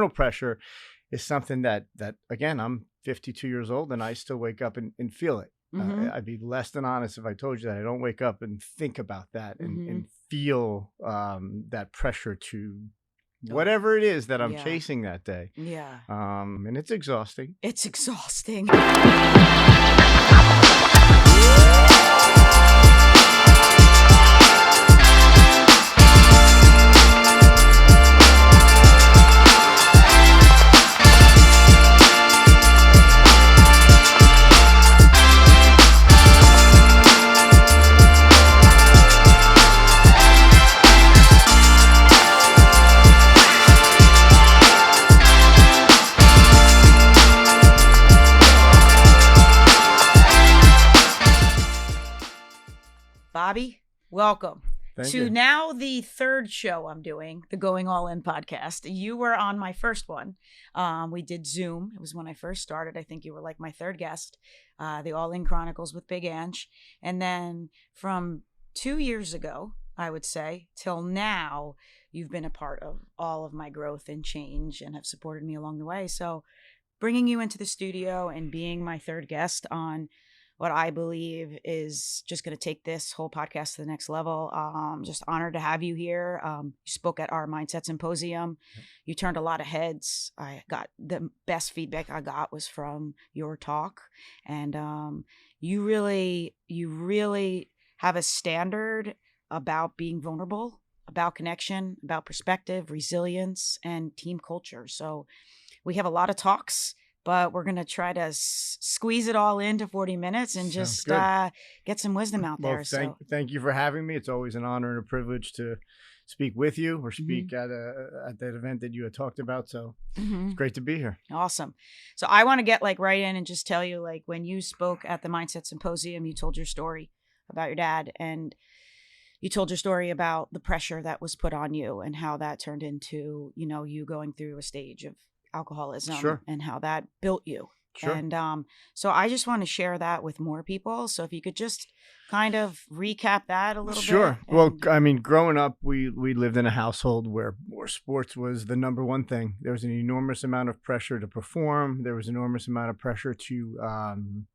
external pressure is something that again, I'm 52 years old and I still wake up and feel it. I'd be less than honest if I told you that I don't wake up and think about that and feel that pressure to whatever it is that I'm chasing that day. Yeah. And it's exhausting. It's exhausting. Bobby, welcome Thank to you. now the third show I'm doing, the Going All In podcast. You were on my first one. We did Zoom. It was when I first started. I think you were like my third guest, the All In Chronicles with Big Ange. And then from 2 years ago, I would say, till now, you've been a part of all of my growth and change and have supported me along the way. So bringing you into the studio and being my third guest on what I believe is just going to take this whole podcast to the next level. Just honored to have you here. You spoke at our Mindset Symposium. You turned a lot of heads. I got the best feedback I got was from your talk. And you really have a standard about being vulnerable, about connection, about perspective, resilience, and team culture. So we have a lot of talks, but we're going to try to squeeze it all into 40 minutes and just get some wisdom out there. Thank you for having me. It's always an honor and a privilege to speak with you or speak at that event that you had talked about. So it's great to be here. Awesome. So I want to get right in and just tell you, when you spoke at the Mindset Symposium, you told your story about your dad, and you told your story about the pressure that was put on you and how that turned into, you going through a stage of alcoholism and how that built you. Sure. And so I just want to share that with more people. So if you could just kind of recap that a little bit. Sure. Well, I mean, growing up, we lived in a household where sports was the number one thing. There was an enormous amount of pressure to perform. There was an enormous amount of pressure to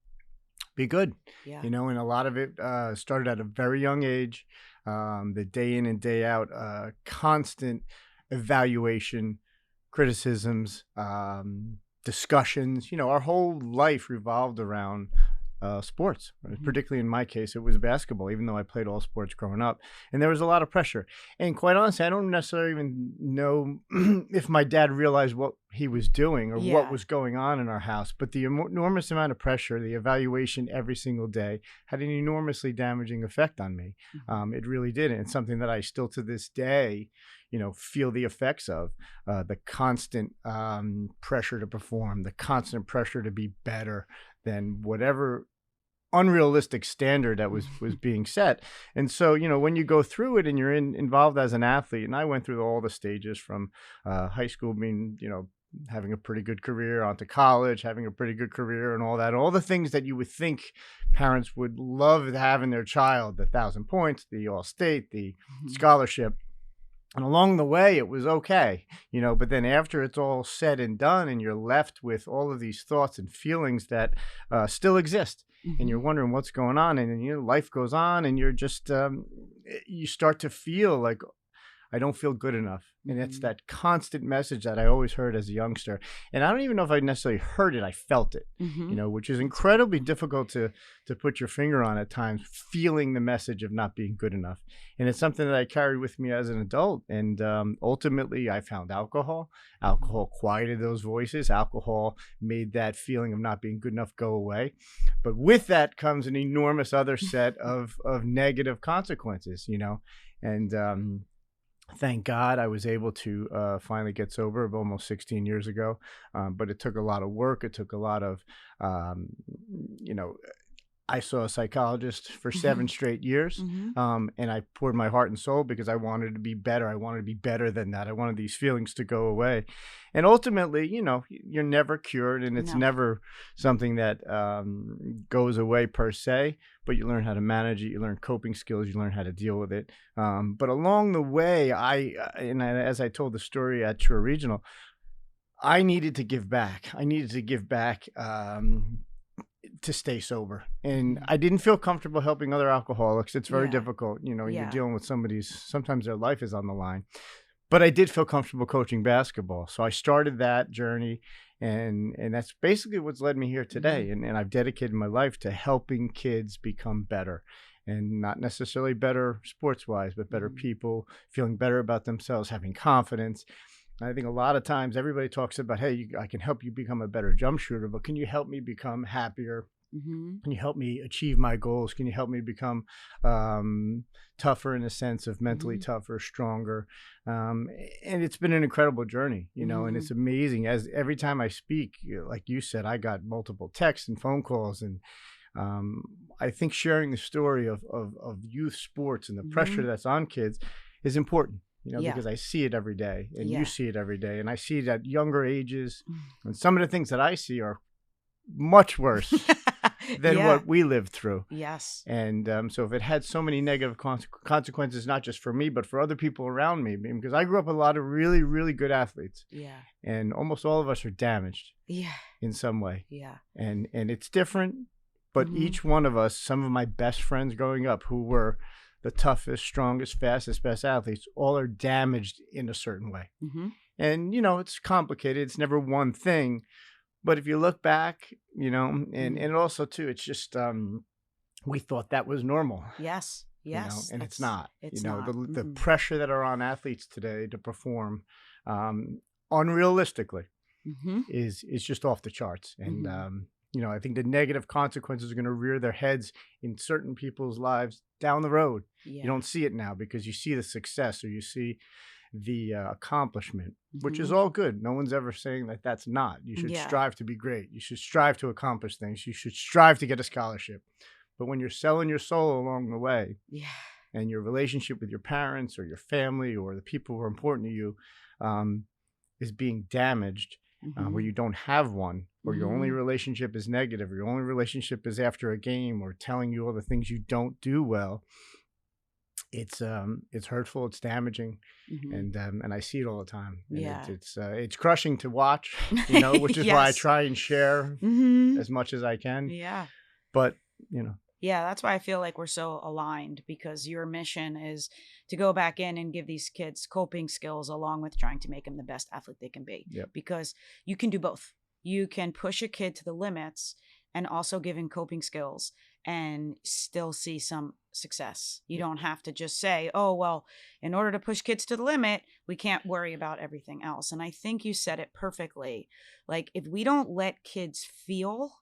be good, and a lot of it started at a very young age. The day in and day out, constant evaluation, criticisms, discussions. Our whole life revolved around sports. Particularly in my case, it was basketball, even though I played all sports growing up. And there was a lot of pressure. And quite honestly, I don't necessarily even know if my dad realized what he was doing or what was going on in our house. But the enormous amount of pressure, the evaluation every single day had an enormously damaging effect on me. It really did. And it's something that I still to this day feel the effects of, the constant pressure to perform, the constant pressure to be better than whatever unrealistic standard that was being set. And so, when you go through it and you're involved as an athlete, and I went through all the stages from high school being, having a pretty good career, onto college, having a pretty good career and all that, all the things that you would think parents would love to have in their child, the 1,000 points, the All-State, the scholarship. And along the way, it was okay, but then after it's all said and done and you're left with all of these thoughts and feelings that still exist, and you're wondering what's going on, and then life goes on, and you're just, you start to feel like, I don't feel good enough. And it's that constant message that I always heard as a youngster. And I don't even know if I necessarily heard it. I felt it, which is incredibly difficult to put your finger on at times, feeling the message of not being good enough. And it's something that I carried with me as an adult. And ultimately, I found alcohol. Alcohol quieted those voices. Alcohol made that feeling of not being good enough go away. But with that comes an enormous other set of negative consequences, and thank God I was able to finally get sober almost 16 years ago. But it took a lot of work. It took a lot of, I saw a psychologist for 7 straight years. And I poured my heart and soul because I wanted to be better. I wanted to be better than that. I wanted these feelings to go away. And ultimately, you're never cured, and it's never something that goes away per se, but you learn how to manage it. You learn coping skills. You learn how to deal with it. But along the way, as I told the story at True Regional, I needed to give back. I needed to give back to stay sober. And Mhm. I didn't feel comfortable helping other alcoholics. It's very Yeah. difficult. You know, you're Yeah. dealing with somebody's, sometimes their life is on the line. But I did feel comfortable coaching basketball. So I started that journey. And that's basically what's led me here Mhm. today. And I've dedicated my life to helping kids become better. And not necessarily better sports wise, but better Mhm. people, feeling better about themselves, having confidence. I think a lot of times everybody talks about, hey, I can help you become a better jump shooter, but can you help me become happier? Mhm. Can you help me achieve my goals? Can you help me become um, tougher in a sense of mentally Mhm. tougher, stronger? Um, and it's been an incredible journey, you know, and it's Mhm. amazing. As every time I speak, like you said, I got multiple texts and phone calls, and um, I think sharing the story of youth sports and the pressure Mhm. that's on kids is important, you know, Yeah. because I see it every day and you Yeah. see it every day. And I see it at younger ages. Mm. And some of the things that I see are much worse than Yeah. what we lived through. Yes. And so if it had so many negative consequences, not just for me, but for other people around me, because I grew up with a lot of really, really good athletes, Yeah. and almost all of us are damaged Yeah. in some way. Yeah. And it's different, but Mhm. each one of us, some of my best friends growing up who were the toughest, strongest, fastest, best athletes, all are damaged in a certain way. Mhm. And you know, it's complicated. It's never one thing. But if you look back, you know, Mhm. and also too, it's just we thought that was normal, Yes. you know, Yes. and it's That's not. You it's know, not. the Mm-mm. pressure that are on athletes today to perform um, unrealistically Mhm. is just off the charts. And Mhm. you know, I think the negative consequences are going to rear their heads in certain people's lives down the road. You Yeah. don't see it now because you see the success or you see the accomplishment, which is Mhm. all good. No one's ever saying that that's not. You should Yeah. strive to be great. You should strive to accomplish things. You should strive to get a scholarship. But when you're selling your soul along the way, Yeah. and your relationship with your parents or your family or the people who are important to you um, is being damaged, where Mhm. you don't have one, or your only Mhm. relationship is negative, or your only relationship is after a game or telling you all the things you don't do well, it's hurtful, it's damaging, Mhm. and I see it all the time, and Yeah. it's crushing to watch, you know, which is why I Yes. try and share Mhm. as much as I can. Yeah. But you know, Yeah, that's why I feel like we're so aligned because your mission is to go back in and give these kids coping skills along with trying to make them the best athlete they can be. yep, Because you can do both. You can push a kid to the limits and also give him coping skills and still see some success. You don't have to just say, oh, well, in order to push kids to the limit, we can't worry about everything else. And I think you said it perfectly. Like, if we don't let kids feel,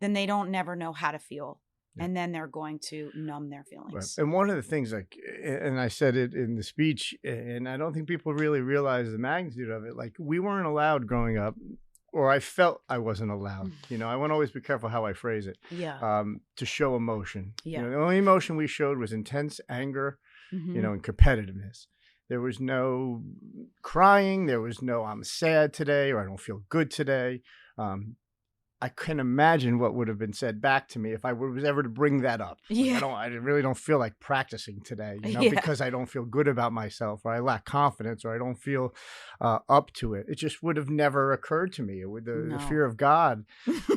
then they don't never know how to feel. yeah. And then they're going to numb their Right. feelings. And one of the things, like, and I said it in the speech, and I don't think people really realize the magnitude of it. Like, we weren't allowed growing up, or I felt I wasn't allowed. You know, I want to always be careful how I phrase it, Yeah. to show emotion. You Yeah. know, the only emotion we showed was intense anger, you Mm-hmm. know, and competitiveness. There was no crying. There was no I'm sad today or I don't feel good today. Um, I can imagine what would have been said back to me if I was ever to bring that up. Like, Yeah. I really don't feel like practicing today, you know, Yeah. because I don't feel good about myself or I lack confidence or I don't feel up to it. It just would have never occurred to me. It would, the No. fear of God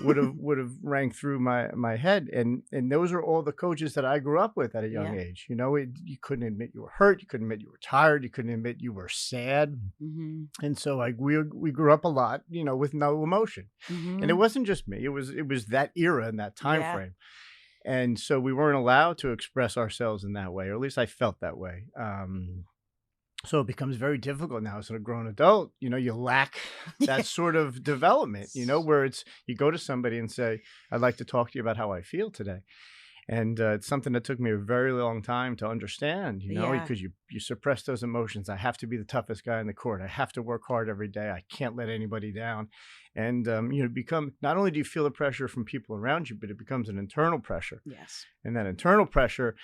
would have rang through my head, and those are all the coaches that I grew up with at a young Yeah. age. You know, you couldn't admit you were hurt, you couldn't admit you were tired, you couldn't admit you were sad, Mm-hmm. and so like we grew up a lot, you know, with no emotion. And it Mm-hmm. wasn't just me, it was that era and that time Yeah. frame. And so we weren't allowed to express ourselves in that way, or at least I felt that way. So it becomes very difficult now as a grown adult. You know, you lack Yeah. that sort of development, you know, where it's you go to somebody and say, I'd like to talk to you about how I feel today. And it's something that took me a very long time to understand, you know, Yeah. because you suppress those emotions. I have to be the toughest guy in the court. I have to work hard every day. I can't let anybody down. And you know, become not only do you feel the pressure from people around you, but it becomes an internal pressure. Yes. And that internal pressure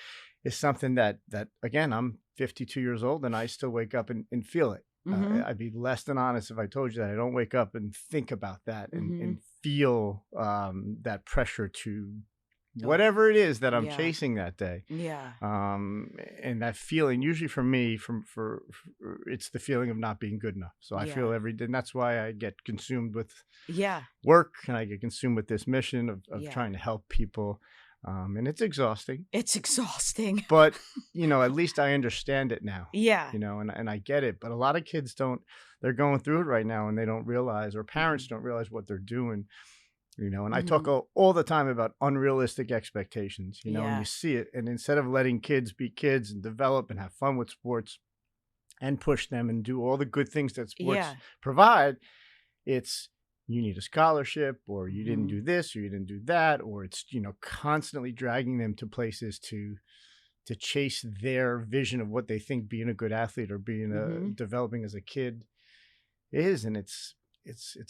is something that again, I'm 52 years old and I still wake up and feel it. Mm-hmm. I'd be less than honest if I told you that I don't wake up and think about that Mm-hmm. and feel that pressure to whatever it is that I'm Yeah. chasing that day. Yeah. And that feeling, usually for me, for it's the feeling of not being good enough. So I feel Yeah. every day, and that's why I get consumed with Yeah. work, and I get consumed with this mission of Yeah. trying to help people. And it's exhausting, It's exhausting. but at least I understand it now. Yeah. And I get it. But a lot of kids don't. They're going through it right now, and they don't realize, or parents don't realize what they're doing. And I talk all the time about unrealistic expectations, and Yeah. you see it. And instead of letting kids be kids and develop and have fun with sports and push them and do all the good things that sports Yeah. provide, it's you need a scholarship, or you didn't Mhm. do this, or you didn't do that, or it's, constantly dragging them to places to chase their vision of what they think being a good athlete or being developing as a kid is. And it's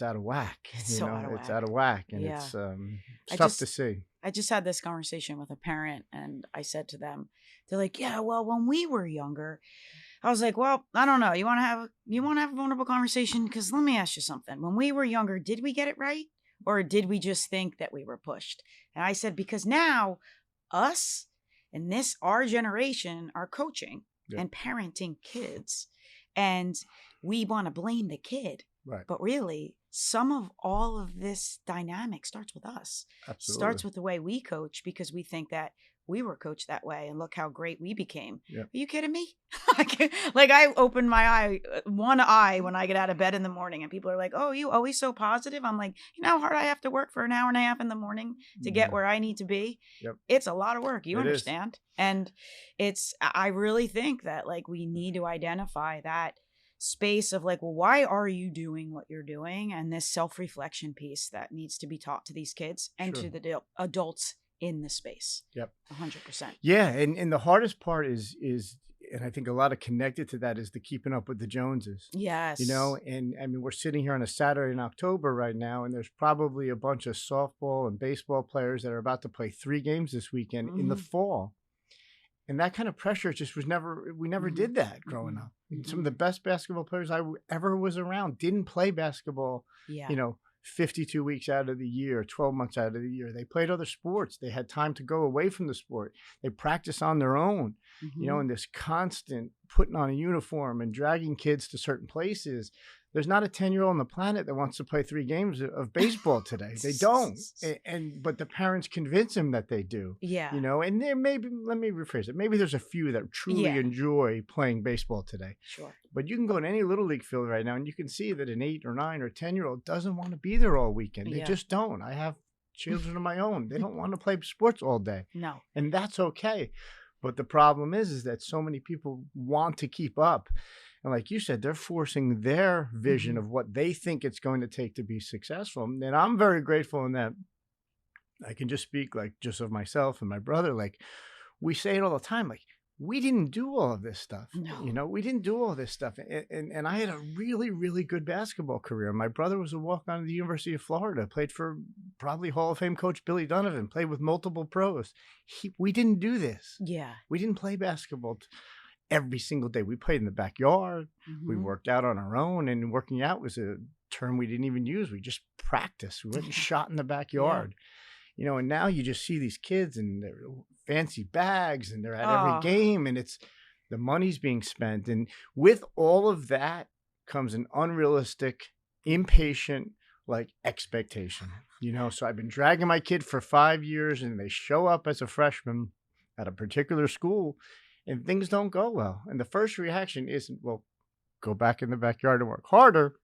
out of whack. It's so out of It's whack. out of whack, and Yeah. it's tough to see. I just had this conversation with a parent, and I said to them, they're like, yeah, well, when we were younger, I was like, well, I don't know. You want to have a vulnerable conversation? Because let me ask you something. When we were younger, did we get it right? Or did we just think that we were pushed? And I said, because now us and our generation are coaching and parenting kids, and we want to blame the kid. Right. But really, some of all of this dynamic starts with us. Absolutely. Starts with the way we coach, because we think that we were coached that way, and look how great we became. Yep. Are you kidding me? Like I open one eye when I get out of bed in the morning, and people are like, oh, you always so positive? I'm like, you know how hard I have to work for an hour and a half in the morning to get where I need to be? Yep. It's a lot of work. You It understand? And I really think that like we need to identify that space of like, well, why are you doing what you're doing? And this self-reflection piece that needs to be taught to these kids and to the adults in the space. Yep. 100%. Yeah. And the hardest part is, and I think a lot of connected to that is the keeping up with the Joneses. Yes. And I mean, we're sitting here on a Saturday in October right now, and there's probably a bunch of softball and baseball players that are about to play 3 games this weekend in the fall. And that kind of pressure just we never did that growing up. Some of the best basketball players I ever was around didn't play basketball, 52 weeks out of the year, 12 months out of the year. They played other sports. They had time to go away from the sport. They practice on their own, and this constant putting on a uniform and dragging kids to certain places. There's not a 10-year-old on the planet that wants to play 3 games of baseball today. They don't. But the parents convince them that they do. Yeah. And there maybe, let me rephrase it. Maybe there's a few that truly enjoy playing baseball today. Sure. But you can go to any little league field right now, and you can see that an 8 or 9 or 10-year-old doesn't want to be there all weekend. They just don't. I have children of my own. They don't want to play sports all day. No. And that's okay. But the problem is that so many people want to keep up. And like you said, they're forcing their vision of what they think it's going to take to be successful. And I'm very grateful in that I can just speak like just of myself and my brother. Like we say it all the time, like we didn't do all of this stuff. No. We didn't do all this stuff. And I had a really, really good basketball career. My brother was a walk-on at the University of Florida, played for probably Hall of Fame coach Billy Donovan, played with multiple pros. We didn't do this. Yeah. We didn't play basketball every single day. We played in the backyard. We worked out on our own, and working out was a term we didn't even use. We just practiced. We went and shot in the backyard. And now you just see these kids and their fancy bags, and they're at every game, and it's the money's being spent. And with all of that comes an unrealistic, impatient, like expectation. So I've been dragging my kid for 5 years, and they show up as a freshman at a particular school, and things don't go well. And the first reaction isn't, well, go back in the backyard and work harder.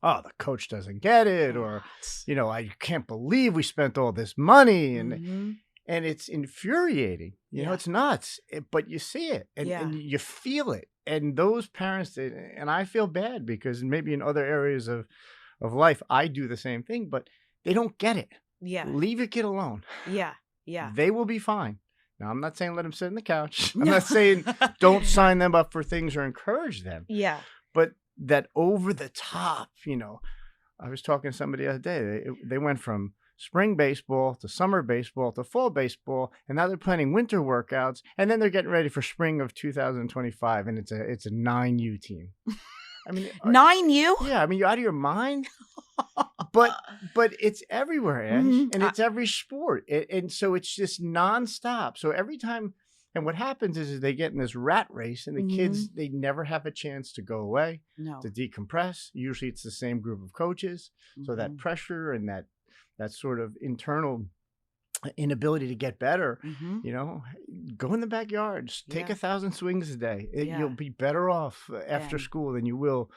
Oh, the coach doesn't get it. Or, I can't believe we spent all this money. And it's infuriating. It's nuts. But you see it and you feel it. And those parents, and I feel bad because maybe in other areas of life, I do the same thing, but they don't get it. Yeah. Leave your kid alone. Yeah. Yeah. They will be fine. Now, I'm not saying let them sit on the couch. I'm not saying don't sign them up for things or encourage them. Yeah. But that over the top, I was talking to somebody the other day. They went from spring baseball to summer baseball to fall baseball, and now they're planning winter workouts, and then they're getting ready for spring of 2025, and it's a 9U team. I mean, 9U? Yeah, I mean, you're out of your mind. but it's everywhere, Ange, Mhm. and it's every sport, and so it's just nonstop. So every time, and what happens is they get in this rat race, and the kids Mhm. they never have a chance to go away, No. to decompress. Usually, it's the same group of coaches, so that Mhm. pressure and that sort of internal inability to get better, Mhm. you know, go in the backyard, just take Yeah. 1,000 swings a day. You'll Yeah. be better off after Then school than you will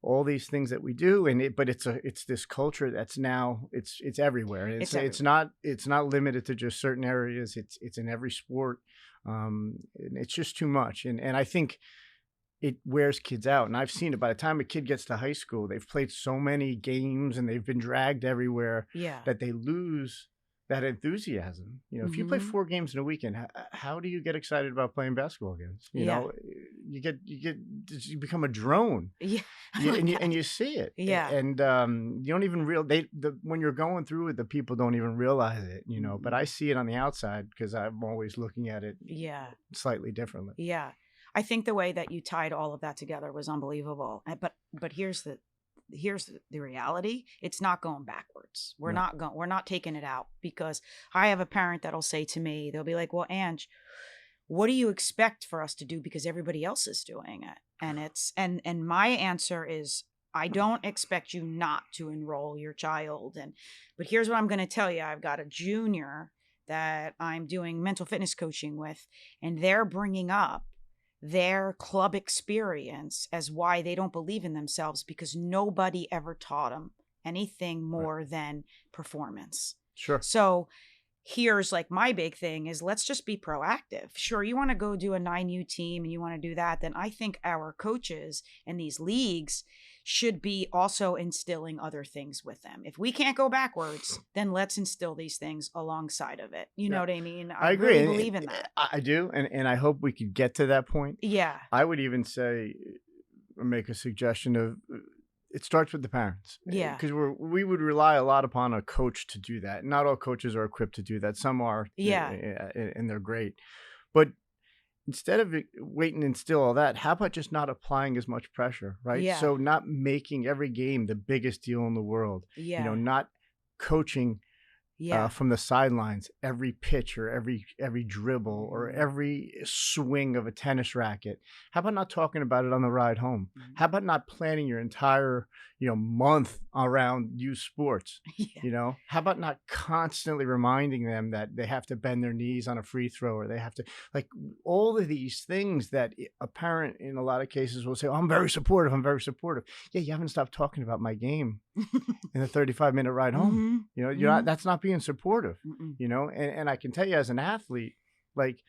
all these things that we do. But it's this culture that's now it's everywhere, and it's it's everywhere. not limited to just certain areas. It's in every sport, and it's just too much. And I think it wears kids out. And I've seen it. By the time a kid gets to high school, they've played so many games and they've been dragged everywhere Yeah. that they lose that enthusiasm. If you play Mhm. 4 games in a weekend, how do you get excited about playing basketball games? Yeah. You become a drone. Yeah. I Yeah, like and that. you see it, Yeah. and you don't even when you're going through it, the people don't even realize it, But I Mm-mm. see it on the outside because I'm always looking at it Yeah. slightly differently. Yeah. I think the way that you tied all of that together was unbelievable. But here's the reality. It's not going backwards. No, We're not taking it out, because I have a parent that'll say to me, they'll be like, "Well, Ange, what do you expect for us to do because everybody else is doing it?" And my answer is, I don't expect you not to enroll your child. But here's what I'm going to tell you. I've got a junior that I'm doing mental fitness coaching with, and they're bringing up their club experience as why they don't believe in themselves, because nobody ever taught them anything right, more than performance. sure, So here's like my big thing is, let's just be proactive. Sure, you want to go do a 9U team and you want to do that, then I think our coaches and these leagues should be also instilling other things with them. If we can't go backwards, then let's instill these things alongside of it. You know yeah, what I mean? I I agree, really and believe in that. I do, and I hope we could get to that point. Yeah. I would even say, or make a suggestion of it starts with the parents, Yeah. because we would rely a lot upon a coach to do that. Not all coaches are equipped to do that. Some are, Yeah. and they're great. But instead of waiting and instill all that, how about just not applying as much pressure, right? Yeah. So not making every game the biggest deal in the world. Yeah. Not coaching Yeah. from the sidelines, every pitch or every dribble or Mhm. every swing of a tennis racket. How about not talking about it on the ride home? Mhm. How about not planning your entire month around youth sports? Yeah. How about not constantly reminding them that they have to bend their knees on a free throw, or they have to, like, all of these things that a parent in a lot of cases will say, "Oh, I'm very supportive. I'm very supportive." Yeah, you haven't stopped talking about my game in a 35-minute ride home. Mhm. You're not, Mhm. that's not being supportive, Mm-mm. and I can tell you as an athlete, like,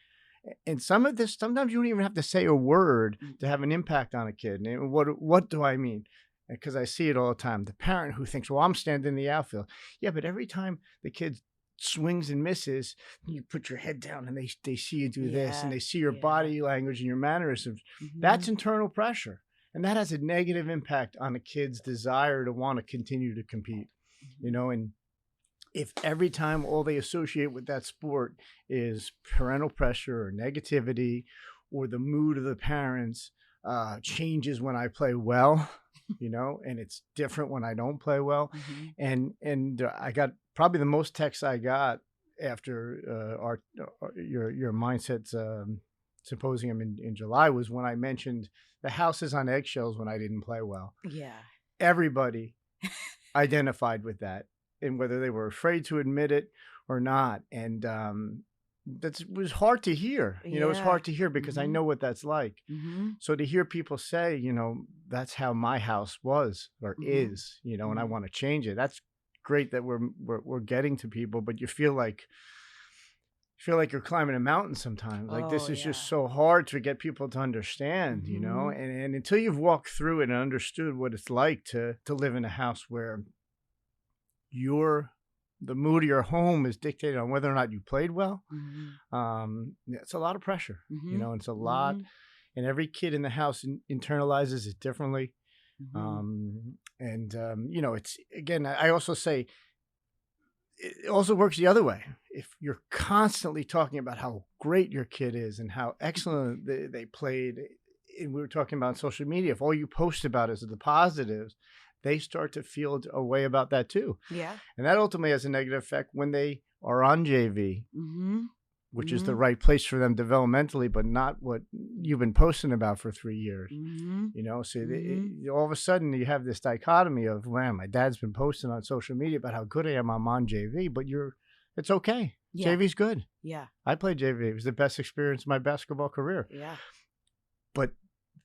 and some of this, sometimes you don't even have to say a word to have an impact on a kid. And what do I mean? Because I see it all the time. The parent who thinks, well, I'm standing in the outfield. Yeah, but every time the kid swings and misses, you put your head down and they see you do this, and Yeah. they see your Yeah. body language and your mannerisms. That's Mhm. internal pressure. And that has a negative impact on a kid's desire to want to continue to compete, Mhm. and if every time all they associate with that sport is parental pressure or negativity, or the mood of the parents changes when I play well, and it's different when I don't play well. Mhm. And I got probably the most texts I got after your mindset symposium in July was when I mentioned the house is on eggshells when I didn't play well. Yeah. Everybody identified with that, and whether they were afraid to admit it or not. And that was hard to hear. It's Yeah. hard to hear because I Mhm. know what that's like. Mhm. So to hear people say, that's how my house was or Mhm. is, and I Mhm. want to change it. That's great that we're getting to people, but you feel like you're climbing a mountain sometimes. Like, Oh this is just yeah. so hard to get people to understand, Mhm. and until you've walked through it and understood what it's like to live in a house where the mood of your home is dictated on whether or not you played well. Mhm. It's a lot of pressure, Mhm. it's a lot, Mhm. and every kid in the house internalizes it differently. Mhm. It's, again, I also say it also works the other way. If you're constantly talking about how great your kid is and how excellent they played, and we were talking about social media, if all you post about is the positives, they start to feel a way about that too. Yeah. And that ultimately has a negative effect when they are on JV, Mm-hmm. which is the Mm-hmm. right place for them developmentally, but not what you've been posting about for 3 years. Mm-hmm. So Mm-hmm. all of a sudden you have this dichotomy of, man, my dad's been posting on social media about how good I am. I'm on JV, but it's okay. Yeah. JV's good. Yeah. I played JV. It was the best experience of my basketball career. Yeah. But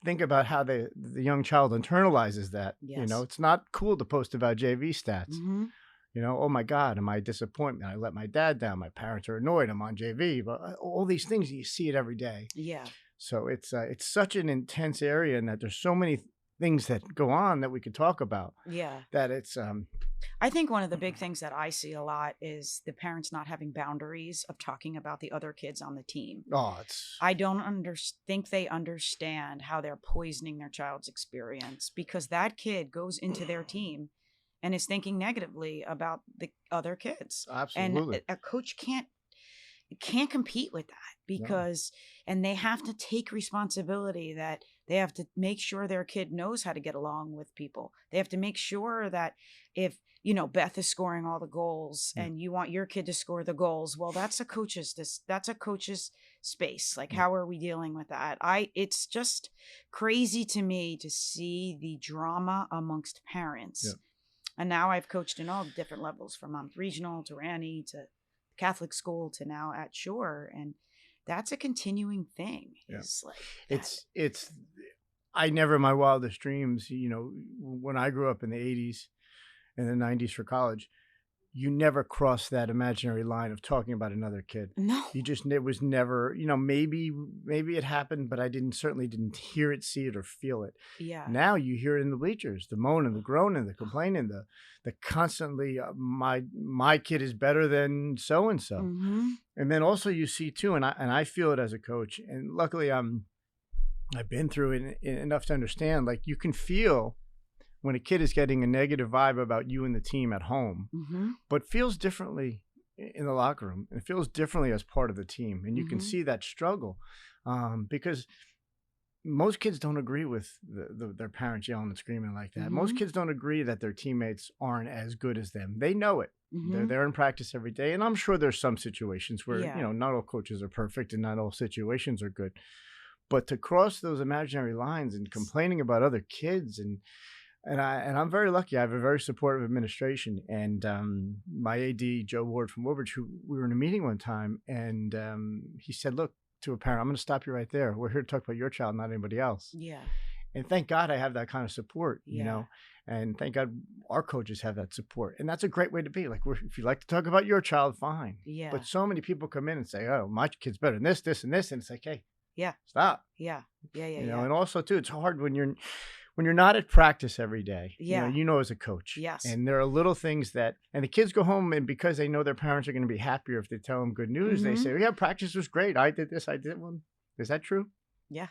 think about how the young child internalizes that. Yes. It's not cool to post about JV stats. Mm-hmm. Oh my God, am I a disappointment? I let my dad down. My parents are annoyed. I'm on JV. But all these things, you see it every day. Yeah. So it's such an intense area, and that there's so many things that go on that we could talk about. Yeah. That it's I think one of the big things that I see a lot is the parents not having boundaries of talking about the other kids on the team. I don't think they understand how they're poisoning their child's experience, because that kid goes into their team and is thinking negatively about the other kids. Absolutely. And a coach can't compete with that, because and they have to take responsibility that they have to make sure their kid knows how to get along with people. They have to make sure that if Beth is scoring all the goals and you want your kid to score the goals, well, that's a coach's space. Like, how are we dealing with that? It's just crazy to me to see the drama amongst parents. And now I've coached in all different levels, from regional to Ranny to Catholic school to now at Shore, and that's a continuing thing. It's like it's I never in my wildest dreams, when I grew up in the 80s and the 90s for college, you never crossed that imaginary line of talking about another kid. No. It was never, maybe it happened, but I certainly didn't hear it, see it, or feel it. Yeah. Now you hear it in the bleachers, the moaning, the groaning, the complaining, the constantly, my kid is better than so-and-so. Mm-hmm. And then also you see too, and I feel it as a coach, and luckily I've been through it enough to understand, like, you can feel when a kid is getting a negative vibe about you and the team at home, but feels differently in the locker room, and feels differently as part of the team. And you can see that struggle, because most kids don't agree with their parents yelling and screaming like that. Most kids don't agree that their teammates aren't as good as them. They know it. They're in practice every day. And I'm sure there's some situations where, not all coaches are perfect and not all situations are good. But to cross those imaginary lines and complaining about other kids, and I'm very lucky. I have a very supportive administration, and my AD, Joe Ward from Woodbridge, who we were in a meeting one time, and he said, look, to a parent, I'm going to stop you right there. We're here to talk about your child, not anybody else. Yeah. And thank God I have that kind of support, and thank God our coaches have that support. And that's a great way to be. Like, if you like to talk about your child, fine. Yeah. But so many people come in and say, oh, my kid's better than this, this, and this. And it's like, hey, stop. Yeah. And also too, it's hard when you're not at practice every day. As a coach. Yes. And there are little things and the kids go home, and because they know their parents are going to be happier if they tell them good news, they say, yeah, practice was great. I did this, I did one. Is that true? Yeah.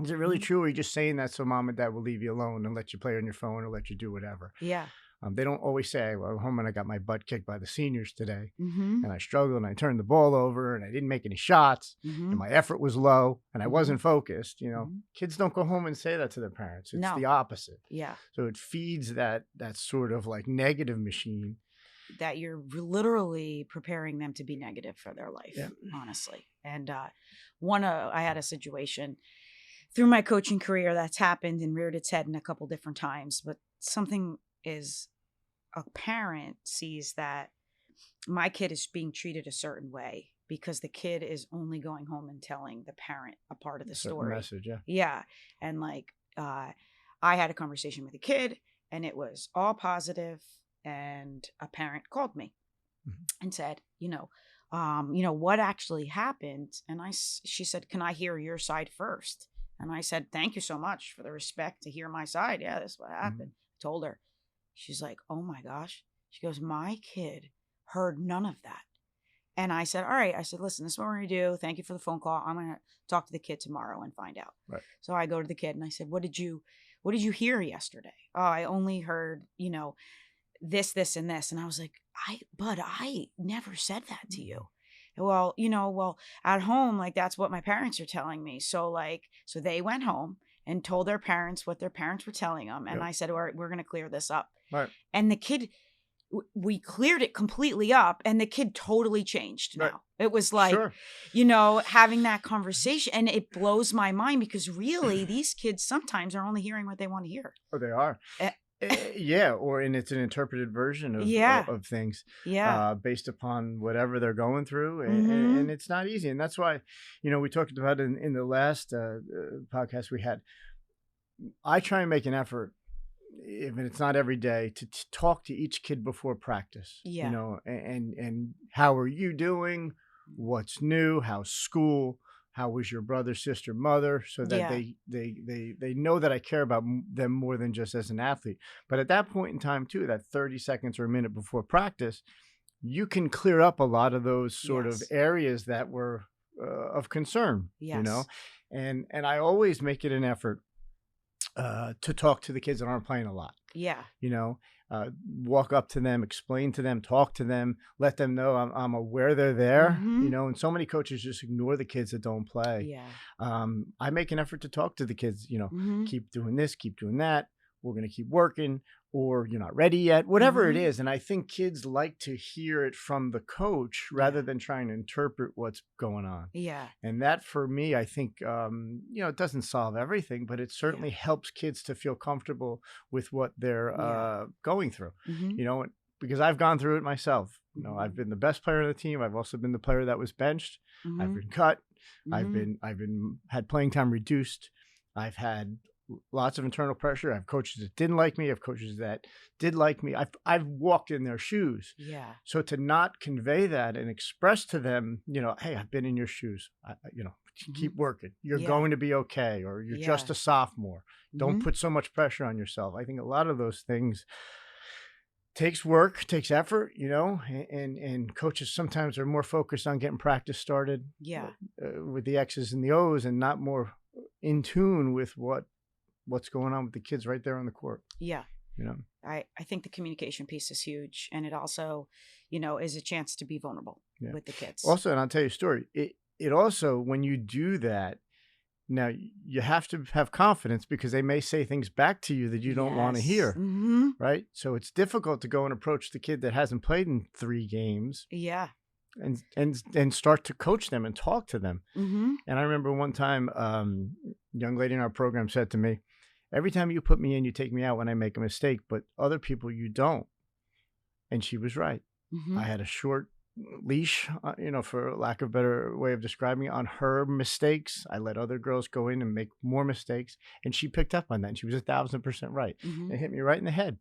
Is it really true? Or are you just saying that so mom and dad will leave you alone and let you play on your phone or let you do whatever? Yeah. They don't always say, well, I went home and I got my butt kicked by the seniors today, and I struggled and I turned the ball over and I didn't make any shots, and my effort was low and I wasn't focused. Kids don't go home and say that to their parents. It's the opposite. Yeah. So it feeds that sort of like negative machine. That you're literally preparing them to be negative for their life, honestly. And I had a situation through my coaching career that's happened and reared its head in a couple different times, but something is, a parent sees that my kid is being treated a certain way because the kid is only going home and telling the parent a part of the story. Message, yeah. And I had a conversation with a kid, and it was all positive, and a parent called me and said, what actually happened? And she said, can I hear your side first? And I said, thank you so much for the respect to hear my side. Yeah, that's what happened. Told her. She's like, oh my gosh. She goes, my kid heard none of that. And I said, all right. I said, listen, this is what we're going to do. Thank you for the phone call. I'm going to talk to the kid tomorrow and find out. Right. So I go to the kid and I said, what did you hear yesterday? Oh, I only heard, this, and this. And I was like, I never said that to you. Well, at home, that's what my parents are telling me. So so they went home and told their parents what their parents were telling them. And Yep. I said, all right, we're going to clear this up. Right. And the kid, we cleared it completely up, and the kid totally changed now. Right. It was like, Sure. having that conversation, and it blows my mind because really these kids sometimes are only hearing what they want to hear. Oh, they are. Yeah, and it's an interpreted version of things. Yeah. Based upon whatever they're going through, and it's not easy. And that's why, we talked about in the last podcast we had. I try and make an effort, even it's not every day, to talk to each kid before practice. Yeah. And how are you doing? What's new? How's school? How was your brother, sister, mother? So that they know that I care about them more than just as an athlete. But at that point in time, too, that 30 seconds or a minute before practice, you can clear up a lot of those sort of areas that were of concern. Yes. And I always make it an effort to talk to the kids that aren't playing a lot. Yeah. Walk up to them, explain to them, talk to them, let them know I'm aware they're there. And so many coaches just ignore the kids that don't play. Yeah. I make an effort to talk to the kids, keep doing this, keep doing that. We're going to keep working, or you're not ready yet, whatever it is. And I think kids like to hear it from the coach rather than trying to interpret what's going on. Yeah. And that, for me, I think, it doesn't solve everything, but it certainly helps kids to feel comfortable with what they're going through, because I've gone through it myself. I've been the best player on the team. I've also been the player that was benched. I've been cut. I've had playing time reduced. I've had lots of internal pressure. I have coaches that didn't like me. I have coaches that did like me. I've walked in their shoes. Yeah. So to not convey that and express to them, hey, I've been in your shoes. Keep working. You're going to be okay. Or you're just a sophomore. Don't put so much pressure on yourself. I think a lot of those things takes work, takes effort, and coaches sometimes are more focused on getting practice started with the X's and the O's, and not more in tune with what's going on with the kids right there on the court. Yeah. I think the communication piece is huge. And it also, is a chance to be vulnerable with the kids. Also, and I'll tell you a story. It also, when you do that, now you have to have confidence, because they may say things back to you that you don't want to hear. Right? So it's difficult to go and approach the kid that hasn't played in 3 games. Yeah. And start to coach them and talk to them. And I remember one time, a young lady in our program said to me, every time you put me in, you take me out when I make a mistake, but other people you don't. And she was right. I had a short leash, for lack of a better way of describing it, on her mistakes. I let other girls go in and make more mistakes, and she picked up on that. And she was 1,000% right. It hit me right in the head.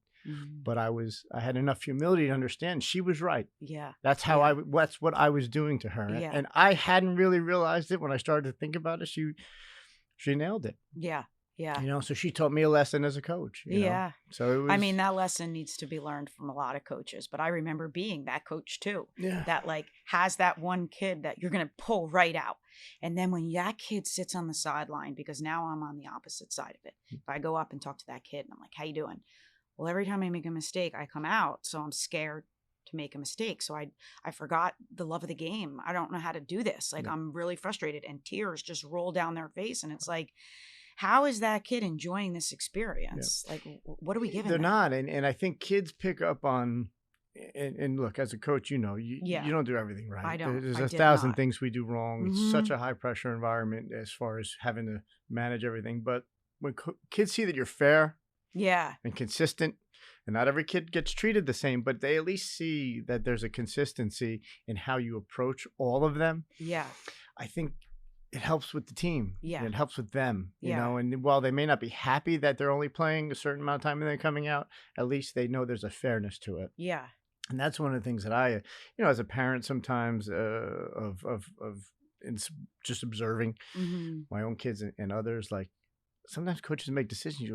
But I had enough humility to understand she was right. Yeah. That's how that's what I was doing to her. Yeah. And I hadn't really realized it when I started to think about it. She nailed it. Yeah. Yeah. So she taught me a lesson as a coach. Yeah. So it was, that lesson needs to be learned from a lot of coaches, but I remember being that coach too. Yeah. That has that one kid that you're going to pull right out. And then when that kid sits on the sideline, because now I'm on the opposite side of it. If I go up and talk to that kid and I'm like, how you doing? Well, every time I make a mistake, I come out. So I'm scared to make a mistake. So I forgot the love of the game. I don't know how to do this. I'm really frustrated, and tears just roll down their face. And it's like, how is that kid enjoying this experience? What are we giving They're them? not. And I think kids pick up on, and look, as a coach, you don't do everything right. I don't. There's I 1,000 did not. things we do wrong. It's such a high pressure environment as far as having to manage everything. But when kids see that you're fair and consistent, and not every kid gets treated the same, but they at least see that there's a consistency in how you approach all of them. Yeah. I think it helps with the team. Yeah. And it helps with them, Yeah. and while they may not be happy that they're only playing a certain amount of time and then coming out, at least they know there's a fairness to it. Yeah. And that's one of the things that I, as a parent sometimes just observing my own kids and others, sometimes coaches make decisions.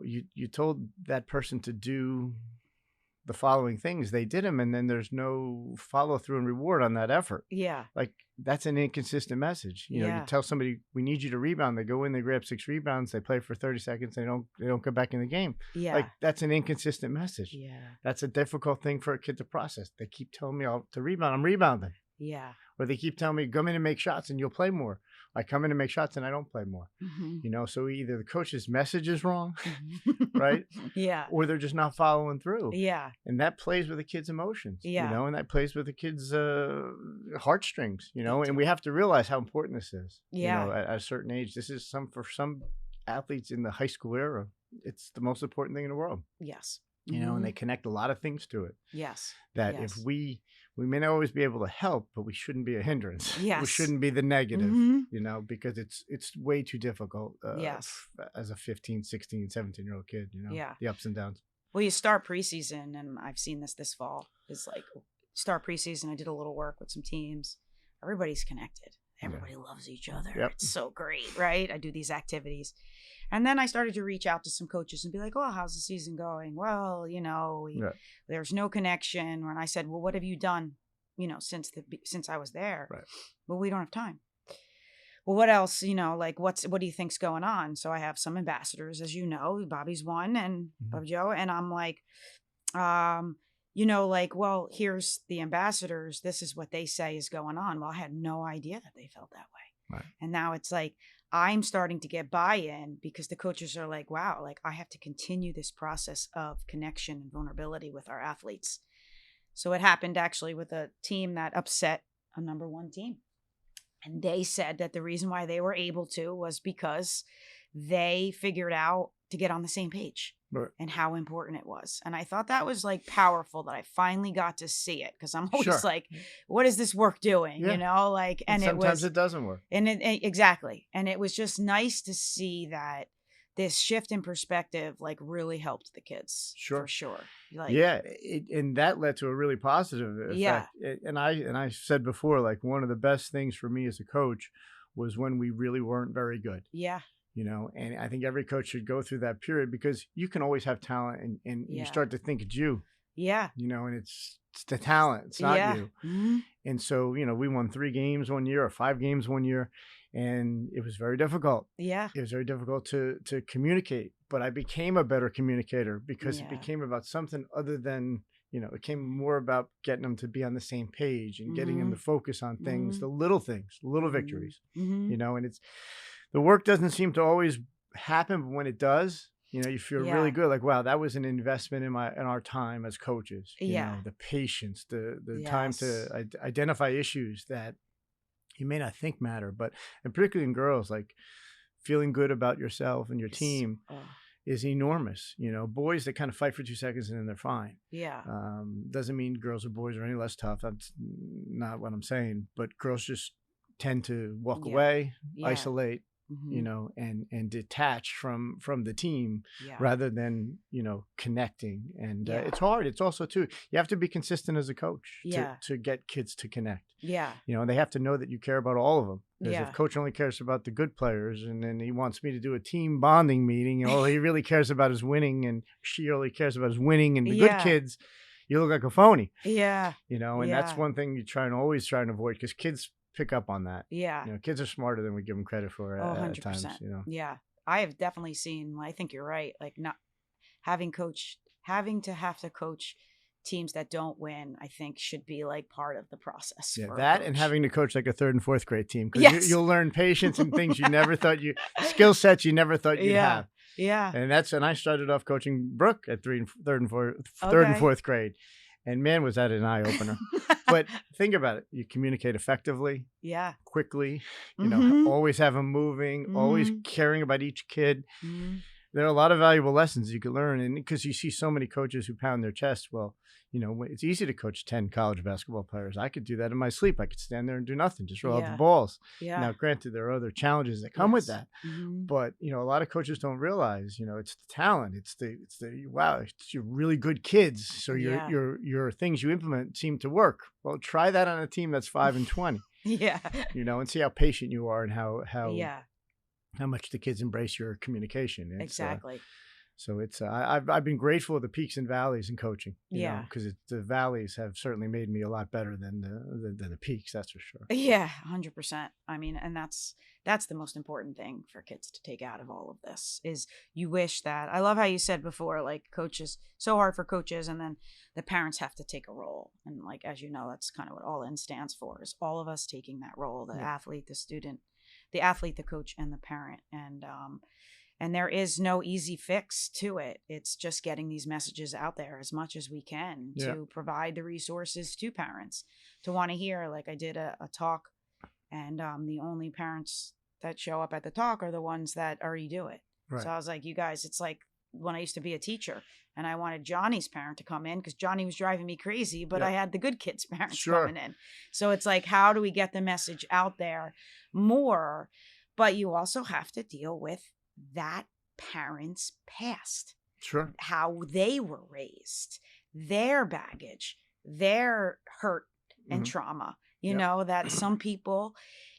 You told that person to do the following things, they did them, and then there's no follow through and reward on that effort. Yeah. That's an inconsistent message. You tell somebody, we need you to rebound. They go in, they grab 6 rebounds, they play for 30 seconds, they don't go back in the game. Yeah. That's an inconsistent message. Yeah. That's a difficult thing for a kid to process. They keep telling me to rebound, I'm rebounding. Yeah. Or they keep telling me, come in and make shots and you'll play more. I come in and make shots and I don't play more. You know, so either the coach's message is wrong, right? Yeah. Or they're just not following through. Yeah. And that plays with the kids' emotions, Yeah. you know, and that plays with the kids' heartstrings, you know, They and do. we have to realize how important this is. Yeah. You know, at a certain age, this is for some athletes in the high school era, it's the most important thing in the world, Yes. you know, and they connect a lot of things to it. Yes. That Yes. if we may not always be able to help, but we shouldn't be a hindrance. We Yes. shouldn't be the negative, Mhm. you know, because it's way too difficult Yes. as a 15, 16, 17-year-old kid, you know, Yeah. the ups and downs. Well, you start preseason, and I've seen this fall, is like start preseason. I did a little work with some teams. Everybody's connected. Everybody loves each other. Yep. It's so great, right? I do these activities. And then I started to reach out to some coaches and be like, oh, how's the season going? Well, you know, there's no connection. And I said, well, what have you done, you know, since I was there? Right. Well, we don't have time. Well, what else, you know, like what do you think's going on? So I have some ambassadors, as you know, Bobby's one and Bobby Joe. And I'm like, you know, like, well, here's the ambassadors. This is what they say is going on. Well, I had no idea that they felt that way. Right. And now it's like, I'm starting to get buy-in because the coaches are like, wow, like I have to continue this process of connection and vulnerability with our athletes. So it happened actually with a team that upset a number one team. And they said that the reason why they were able to was because they figured out to get on the same page. Right. And how important it was. And I thought that was like powerful that I finally got to see it, because I'm always like, what is this work doing? Yeah. You know, like, and sometimes it doesn't work. And exactly. And it was just nice to see that this shift in perspective like really helped the kids. For sure. Like, yeah. And that led to a really positive effect. Yeah. And I said before, like one of the best things for me as a coach was when we really weren't very good. Yeah. You know, and I think every coach should go through that period, because you can always have talent and you start to think it's you. Yeah. You know, and it's the talent. It's not you. Mm-hmm. And so, you know, we won 3 games one year or 5 games one year, and it was very difficult. Yeah. It was very difficult to communicate, but I became a better communicator because it became about something other than, you know, it came more about getting them to be on the same page and getting them to focus on things, the little things, little victories, you know, and the work doesn't seem to always happen, but when it does, you know, you feel really good. Like, wow, that was an investment in our time as coaches. You know, the patience, the time to identify issues that you may not think matter, but, and particularly in girls, like feeling good about yourself and your team is enormous. You know, boys that kind of fight for 2 seconds and then they're fine. Yeah. Doesn't mean girls or boys are any less tough. That's not what I'm saying, but girls just tend to walk away, isolate, you know, and detach from the team rather than, you know, connecting. And it's hard. It's also too, you have to be consistent as a coach to get kids to connect. Yeah. You know, they have to know that you care about all of them. Because if coach only cares about the good players and then he wants me to do a team bonding meeting, all he really cares about is winning, and she only cares about is winning, and the good kids, you look like a phony. Yeah. You know, and that's one thing you always try and avoid, because kids pick up on that. Yeah. You know, kids are smarter than we give them credit for at 100%. times, you know. Yeah. I have definitely seen, I think you're right, like not having to have to coach teams that don't win, I think should be like part of the process. Yeah, that and having to coach like a 3rd and 4th grade team, because you'll learn patience and things you never thought skill sets you never thought you'd have. Yeah. And I started off coaching Brooke at 3rd and 4th grade. And man, was that an eye opener. But think about it. You communicate effectively, quickly, you know, always have them moving, always caring about each kid. There are a lot of valuable lessons you could learn. And because you see so many coaches who pound their chest, well, you know, it's easy to coach 10 college basketball players. I could do that in my sleep. I could stand there and do nothing, just roll out the balls. Yeah. Now, granted, there are other challenges that come with that. But, you know, a lot of coaches don't realize, you know, it's the talent. It's the wow, it's your really good kids. So your things you implement seem to work. Well, try that on a team that's 5 and 20. You know, and see how patient you are and how much the kids embrace your communication. Exactly. So it's I've been grateful of the peaks and valleys in coaching, you know, because the valleys have certainly made me a lot better than the peaks. That's for sure. Yeah, 100%. I mean, and that's the most important thing for kids to take out of all of this is you wish that. I love how you said before, like coaches, so hard for coaches, and then the parents have to take a role. And like, as you know, that's kind of what All In stands for, is all of us taking that role, the athlete, the student, the athlete, the coach, and the parent. And there is no easy fix to it. It's just getting these messages out there as much as we can to provide the resources to parents to want to hear. Like I did a talk, and the only parents that show up at the talk are the ones that already do it. Right. So I was like, you guys, it's like when I used to be a teacher and I wanted Johnny's parent to come in because Johnny was driving me crazy, but I had the good kids' parents coming in. So it's like, how do we get the message out there more? But you also have to deal with that parent's past. Sure. How they were raised, their baggage, their hurt and trauma. You know, that some people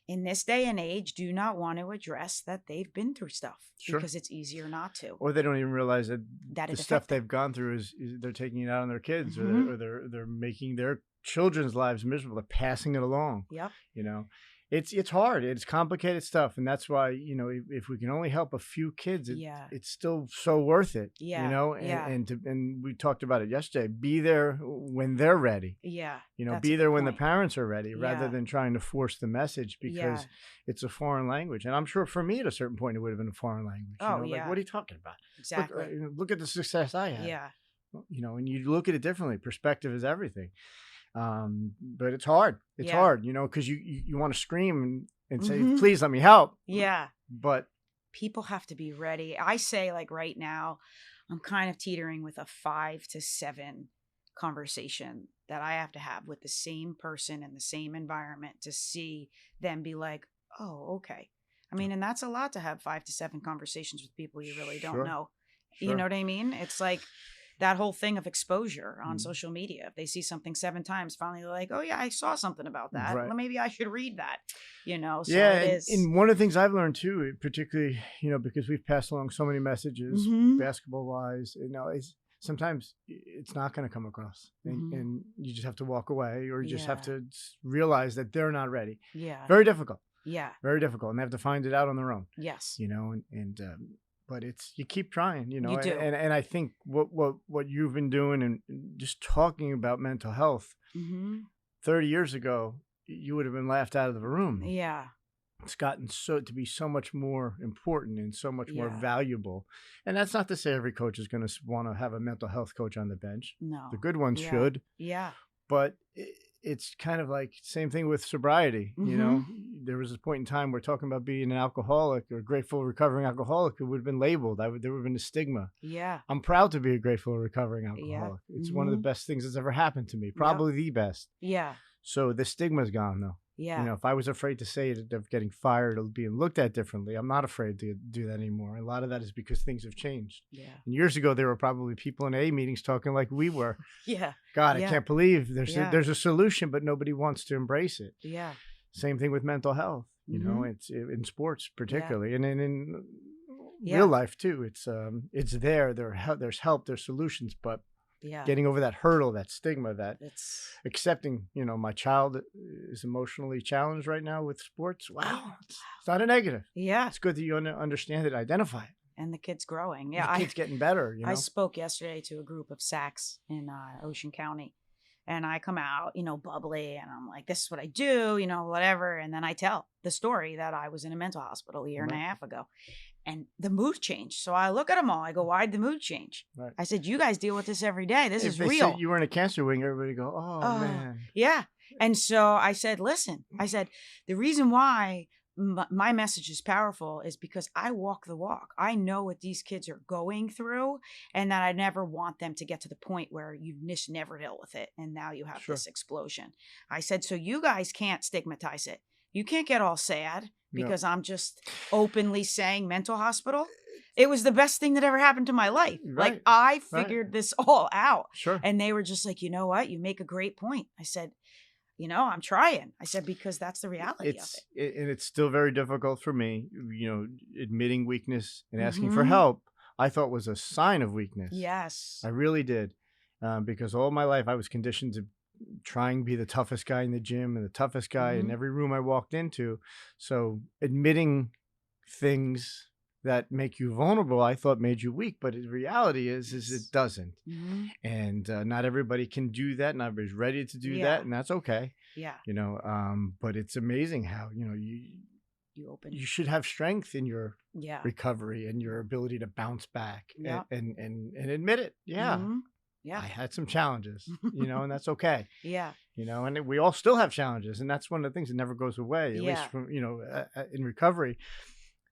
in this day and age do not want to address that they've been through stuff because it's easier not to. Or they don't even realize that the stuff them. they've gone through is they're taking it out on their kids, or they're making their children's lives miserable. They're passing it along. Yep. You know, it's hard. It's complicated stuff, and that's why, you know, if we can only help a few kids, it's still so worth it. Yeah. You know, and we talked about it yesterday. Be there when they're ready. Yeah. You know, be there when the parents are ready, rather than trying to force the message because it's a foreign language. And I'm sure for me at a certain point it would have been a foreign language. Oh, you know, like, what are you talking about? Exactly. Look at the success I had. Yeah. You know, and you look at it differently. Perspective is everything. But it's hard. It's hard, you know, because you want to scream and say, please let me help. Yeah. But people have to be ready. I say, like, right now, I'm kind of teetering with a 5 to 7 conversation that I have to have with the same person in the same environment to see them be like, oh, okay. I mean, and that's a lot to have 5 to 7 conversations with people you really don't know. You know what I mean? It's like that whole thing of exposure on social media. If they see something 7 times, finally they're like, oh yeah, I saw something about that. Well, maybe I should read that, you know? So it is. And one of the things I've learned too, particularly, you know, because we've passed along so many messages basketball wise, you know, is sometimes it's not going to come across and you just have to walk away, or you just have to realize that they're not ready. Yeah. Very difficult. Yeah. Very difficult. And they have to find it out on their own. Yes. You know, but you keep trying, you know, you do. And I think what you've been doing and just talking about mental health 30 years ago, you would have been laughed out of the room. Yeah. It's gotten to be so much more important and so much more valuable. And that's not to say every coach is going to want to have a mental health coach on the bench. No. The good ones should. Yeah. But it's kind of like same thing with sobriety. You know, there was a point in time where talking about being an alcoholic or grateful recovering alcoholic, it would have been labeled. There would have been a stigma. Yeah. I'm proud to be a grateful recovering alcoholic. Yeah. It's one of the best things that's ever happened to me. Probably the best. Yeah. So the stigma's gone though. Yeah. You know, if I was afraid to say it of getting fired or being looked at differently, I'm not afraid to do that anymore. A lot of that is because things have changed. Yeah. And years ago, there were probably people in AA meetings talking like we were. Yeah. God, I can't believe there's a solution, but nobody wants to embrace it. Yeah. Same thing with mental health. You know, it's in sports particularly, and in real life too. It's there. There's help. There's solutions, but getting over that hurdle, that stigma, that accepting, you know, my child is emotionally challenged right now with sports. Wow. It's not a negative. Yeah. It's good that you understand it, identify it. And the kid's growing. Yeah. The kid's getting better. You know? I spoke yesterday to a group of SACs in Ocean County. And I come out, you know, bubbly, and I'm like, this is what I do, you know, whatever. And then I tell the story that I was in a mental hospital a year and a half ago. And the mood changed. So I look at them all. I go, why'd the mood change? Right. I said, you guys deal with this every day. This is real. Said you were in a cancer wing, everybody go, oh, man. Yeah. And so I said, listen, I said, the reason why my message is powerful is because I walk the walk. I know what these kids are going through, and that I never want them to get to the point where you've just never dealt with it. And now you have this explosion. I said, so you guys can't stigmatize it. You can't get all sad because I'm just openly saying mental hospital. It was the best thing that ever happened to my life. Right. Like I figured this all out. Sure. And they were just like, you know what? You make a great point. I said, you know, I'm trying. I said, because that's the reality of it. And it's still very difficult for me, you know, admitting weakness and asking for help, I thought was a sign of weakness. Yes. I really did. Because all my life I was conditioned to try and be the toughest guy in the gym and the toughest guy in every room I walked into. So admitting things that make you vulnerable, I thought made you weak, but the reality is it doesn't. And not everybody can do that. Not everybody's ready to do that, and that's okay. Yeah. You know, but it's amazing how, you know, you should have strength in your Yeah. recovery and your ability to bounce back Yep. and admit it. Yeah. Mhm. Yeah. I had some challenges, and that's okay. Yeah. And we all still have challenges, and that's one of the things that never goes away. At least Yeah. from in recovery,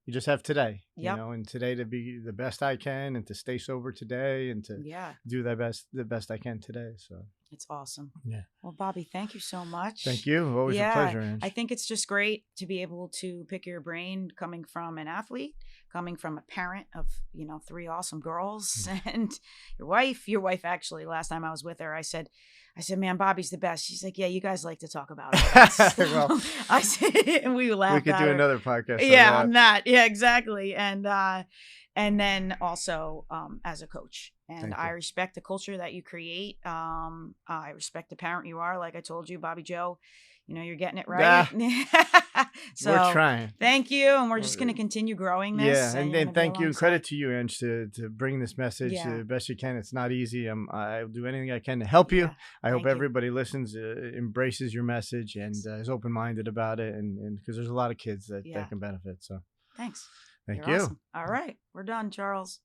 you just have today. Yep. And today to be the best I can, and to stay sober today, and to Yeah. do the best I can today. So It's awesome. yeah. Well, Bobby, thank you so much. Thank you. Always a pleasure, Ange. I think it's just great to be able to pick your brain coming from an athlete, coming from a parent of, 3 awesome girls and your wife. Your wife, actually, last time I was with her, I said, man, Bobby's the best. She's like, yeah, you guys like to talk about it. Well, I said, and we laughed. We could do another podcast. Yeah, on that. Yeah, exactly. And then also as a coach. And I respect the culture that you create. I respect the parent you are. Like I told you, Bobby Joe, you're getting it right. So we're trying. Thank you. And we're just going to continue growing this. Yeah. And then thank you and credit to you, Ange, to bring this message the best you can. It's not easy. I'll do anything I can to help you. I hope everybody listens, embraces your message, and is open-minded about it. And because there's a lot of kids that can benefit. So thanks. Thank You're you. Awesome. All right. We're done, Charles.